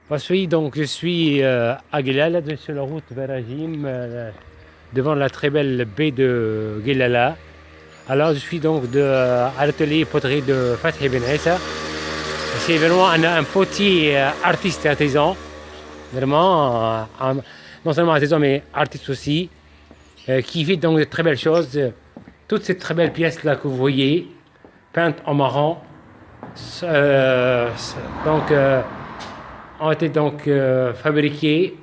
Voici donc je suis à Guelala, sur la route vers Agim, devant la très belle baie de Guelala. Alors je suis donc à l'atelier poterie de Fathi Ben Issa. C'est vraiment un petit artiste artisan, vraiment non seulement artisan mais artiste aussi, qui fait donc de très belles choses. Toutes ces très belles pièces là que vous voyez, peintes en marron, euh, donc ont été donc fabriqués,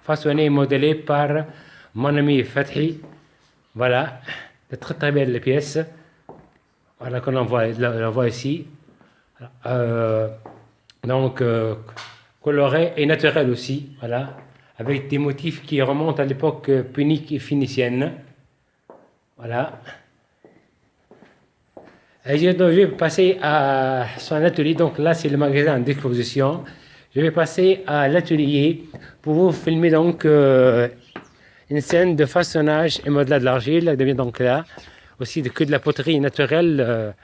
façonnés et modélés par mon ami Fathi. Voilà, de très très belles pièces. Voilà qu'on envoie ici. Euh, donc coloré et naturel aussi. Voilà, avec des motifs qui remontent à l'époque punique et phénicienne. Voilà. Et je vais passer à son atelier. Donc là, c'est le magasin d'exposition. Je vais passer à l'atelier pour vous filmer donc une scène de façonnage et modelage de l'argile. Elle devient donc là aussi que de la poterie naturelle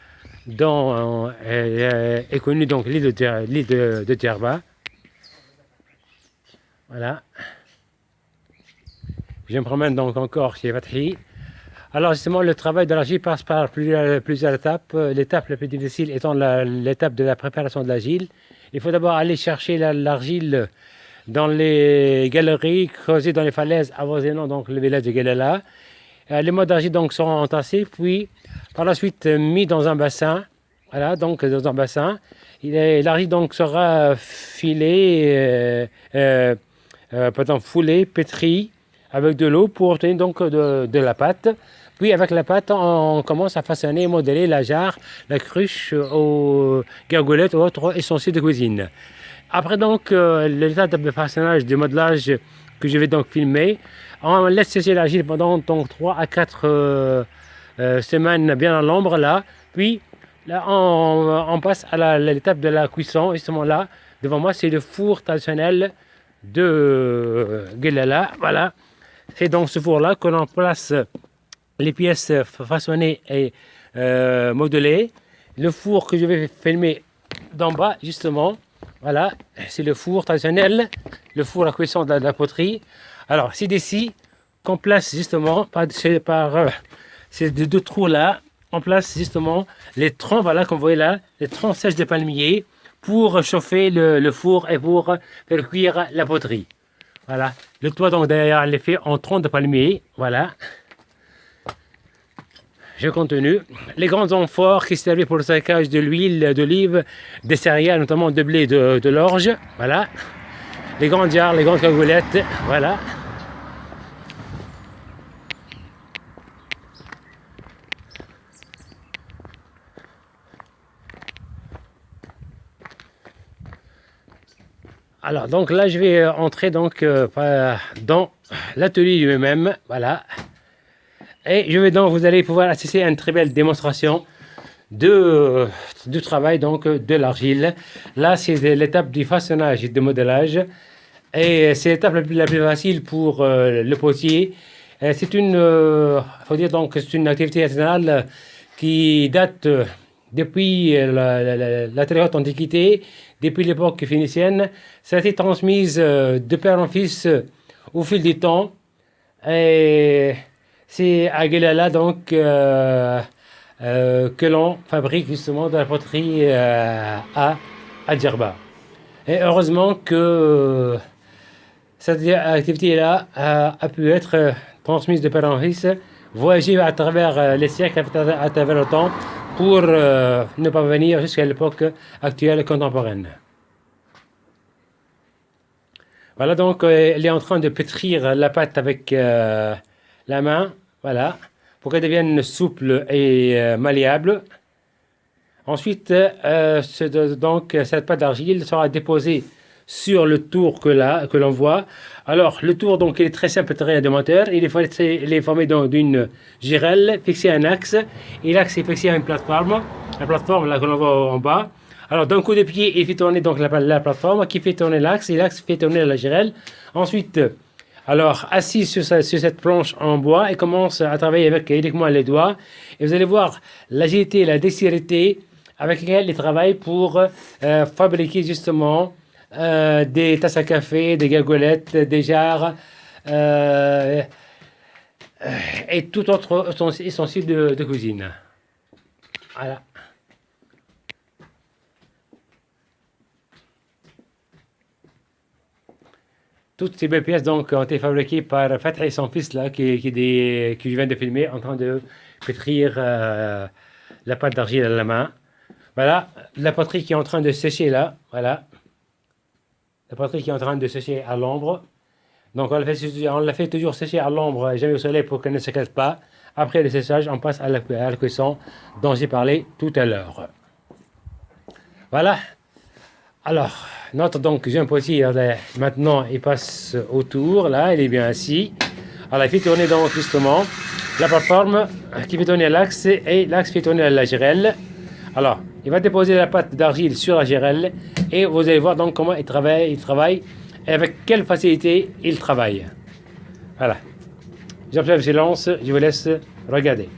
dont est connue donc l'île de Djerba. Voilà. Je me promène donc encore chez Fathi. Alors justement, le travail de l'argile passe par plusieurs étapes. L'étape la plus difficile étant l'étape de la préparation de l'argile. Il faut d'abord aller chercher l'argile dans les galeries creusées dans les falaises avoisinant donc le village de Guelala. Les mots d'argile donc seront entassés, puis par la suite mis dans un bassin. Voilà, donc dans un bassin. L'argile donc sera foulée, pétrie avec de l'eau pour obtenir donc de la pâte. Puis avec la pâte, on commence à façonner et modeler la jarre, la cruche aux gargoulettes ou autres ustensiles de cuisine. Après donc l'étape de façonnage, de modelage que je vais donc filmer, on laisse sécher l'argile pendant donc 3 à 4 semaines bien à l'ombre là. Puis là on passe à l'étape de la cuisson. Justement là, devant moi, c'est le four traditionnel de Guelala. Voilà. C'est dans ce four-là que l'on place les pièces façonnées et modelées. Le four que je vais filmer d'en bas, justement, voilà, c'est le four traditionnel, le four à cuisson de la poterie. Alors, c'est d'ici qu'on place justement, par ces deux trous-là, on place justement les troncs, voilà, comme vous voyez là, les troncs sèches de palmier pour chauffer le four et pour faire cuire la poterie. Voilà. Le toit donc derrière est fait en tronc de palmier. Voilà. Je continue. Les grands amphores qui servaient pour le stockage de l'huile d'olive, des céréales, notamment de blé, de l'orge. Voilà. Les grandes jarres, les grandes cagoulettes. Voilà. Alors donc là je vais entrer donc dans l'atelier lui-même. Voilà. Et je vais donc, vous allez pouvoir assister à une très belle démonstration du travail donc de l'argile. Là, c'est l'étape du façonnage et du modélage. Et c'est l'étape la plus facile pour le potier. C'est faut dire donc, c'est une activité artisanale qui date depuis la très haute antiquité, depuis l'époque phénicienne. Ça a été transmise de père en fils au fil du temps. Et c'est à Guelala donc que l'on fabrique justement de la poterie à Djerba. Et heureusement que cette activité-là a pu être transmise de père en fils, voyager à travers les siècles, à travers le temps, pour ne pas venir jusqu'à l'époque actuelle contemporaine. Voilà donc, elle est en train de pétrir la pâte avec la main, voilà, pour qu'elle devienne souple et malléable. Ensuite, donc, cette pâte d'argile sera déposée sur le tour que l'on voit. Alors, le tour, donc, il est très simple, très rudimentaire. Il est formé d'une girelle fixée à un axe. Et l'axe est fixé à une plateforme. La plateforme, là, que l'on voit en bas. Alors, d'un coup de pied, il fait tourner donc la plateforme qui fait tourner l'axe. Et l'axe fait tourner la girelle. Ensuite, alors, assis sur cette planche en bois, il commence à travailler avec uniquement les doigts. Et vous allez voir l'agilité et la dextérité avec laquelle il travaille pour fabriquer justement des tasses à café, des gargoulettes, des jarres, euh, et tout autre ustensile de cuisine. Voilà. Toutes ces belles pièces donc ont été fabriquées par Fatih et son fils là, qui je viens de filmer en train de pétrir la pâte d'argile à la main. Voilà, la poterie qui est en train de sécher là. Voilà, la poterie qui est en train de sécher à l'ombre. Donc on la fait toujours sécher à l'ombre, jamais au soleil pour qu'elle ne se casse pas. Après le séchage, on passe à la cuisson dont j'ai parlé tout à l'heure. Voilà. Alors, notre donc jeune potier, maintenant, il passe autour, là, il est bien assis. Alors, il fait tourner donc justement la plateforme qui fait tourner l'axe et l'axe fait tourner la gérelle. Alors, il va déposer la pâte d'argile sur la gérelle et vous allez voir donc comment il travaille et avec quelle facilité il travaille. Voilà. J'observe le silence, je vous laisse regarder.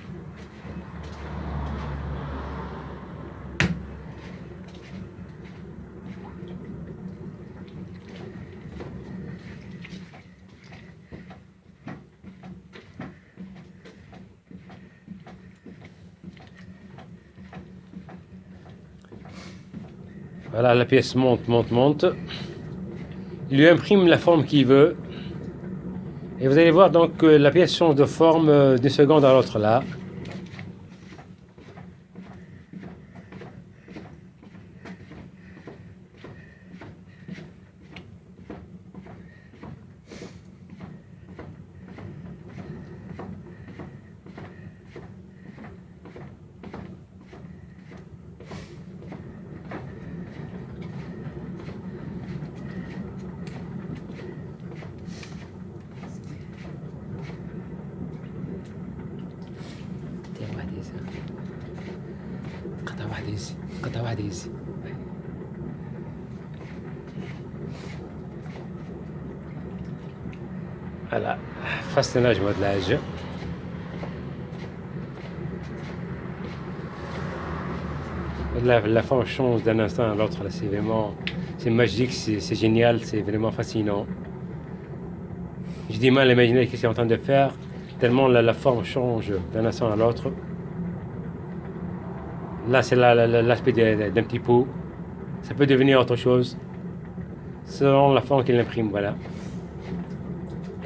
Voilà, la pièce monte, monte, monte. Il lui imprime la forme qu'il veut. Et vous allez voir donc que la pièce change de forme d'une seconde à l'autre là. قطعة واحدة يزي. Voilà, façonnage modelage. La forme change d'un instant à l'autre. C'est vraiment, c'est magique, c'est génial, c'est vraiment fascinant. J'ai du mal à imaginer ce que c'est en train de faire, tellement la forme change d'un instant à l'autre. Là, c'est l'aspect d'un petit pot. Ça peut devenir autre chose, selon la forme qu'il imprime, voilà.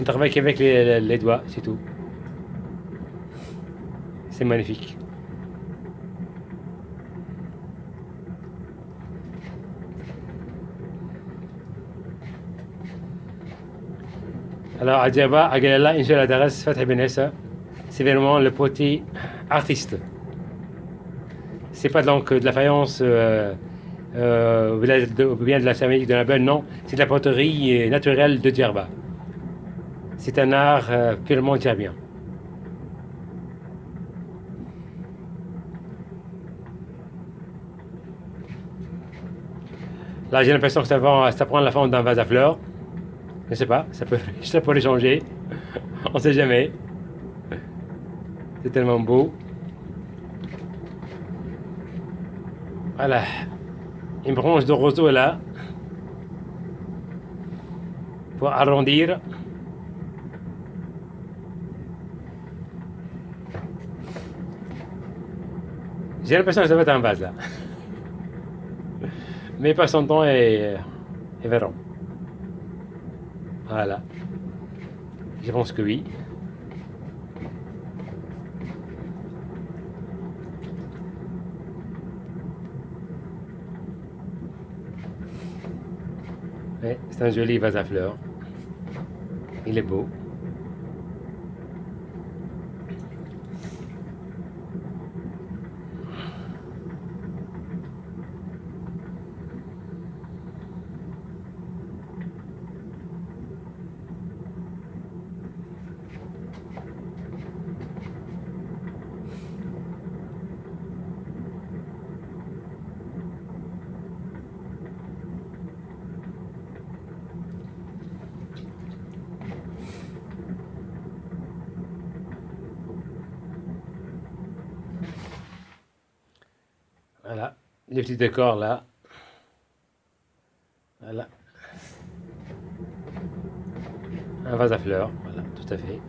On travaille qu'avec les doigts, c'est tout. C'est magnifique. Alors, Adjaba, Agalala, Inch'Allah Daras, Fatih Benessa, c'est vraiment le potier artiste. C'est pas donc de la faïence ou bien de la céramique de la bonne, non. C'est de la poterie naturelle de Djerba. C'est un art purement djerbien. Là, j'ai l'impression que ça prend la forme d'un vase à fleurs. Je ne sais pas, ça pourrait changer. On ne sait jamais. C'est tellement beau. Voilà. Une branche de roseau là. Pour arrondir. J'ai l'impression que ça va être un vase là. Mais pas son temps et verrons. Voilà. Je pense que oui. Ouais, c'est un joli vase à fleurs. Il est beau. Voilà. Les petits décors là. Voilà. Un vase à fleurs, voilà, tout à fait.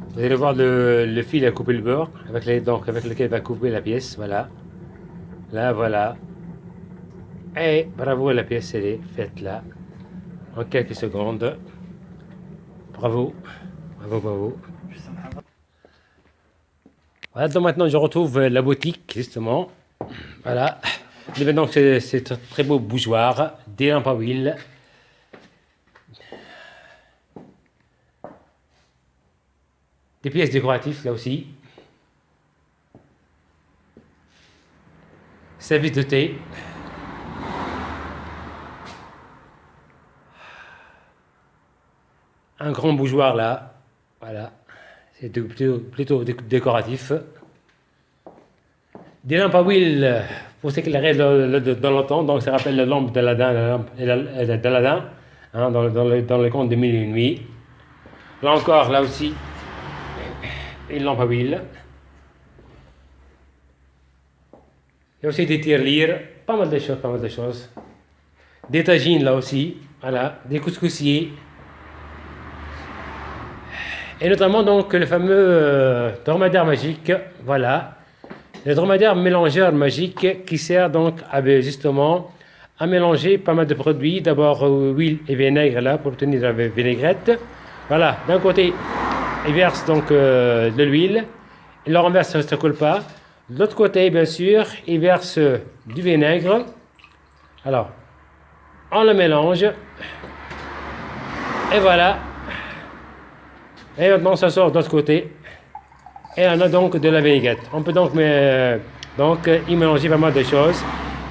Vous allez voir le fil à couper le beurre, donc avec lequel il va couper la pièce, voilà. Là, voilà. Et bravo, la pièce, elle est faite là, en quelques secondes. Bravo, bravo, bravo. Voilà, donc maintenant je retrouve la boutique, justement. Voilà. Et maintenant, c'est un très beau bougeoir, des lampes à huile. Des pièces décoratives, là aussi. Service de thé. Un grand bougeoir là. Voilà. C'est plutôt décoratif. Des lampes à huile pour s'éclairer dans le temps. Donc ça rappelle la lampe d'Aladin, la lampe d'Aladin, hein, dans le conte de Mille et une nuits. Là encore, là aussi, une lampe à huile. Il y a aussi des tirelires, pas mal de choses, pas mal de choses. Des tagines là aussi, voilà, des couscoussiers. Et notamment donc le fameux dromadaire magique, voilà. Le dromadaire mélangeur magique qui sert donc justement à mélanger pas mal de produits. D'abord huile et vinaigre là pour obtenir la vinaigrette. Voilà, d'un côté il verse donc de l'huile, il le renverse, ça ne coule pas. De l'autre côté, bien sûr, il verse du vinaigre. Alors, on le mélange. Et voilà. Et maintenant, ça sort de l'autre côté. Et on a donc de la vinaigrette. On peut donc y mélanger pas mal de choses.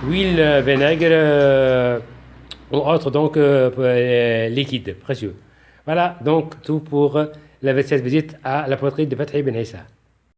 Huile, vinaigre, ou autre donc liquide, précieux. Voilà, donc tout pour la 27 visite à la poterie de Fathi Ben Issa.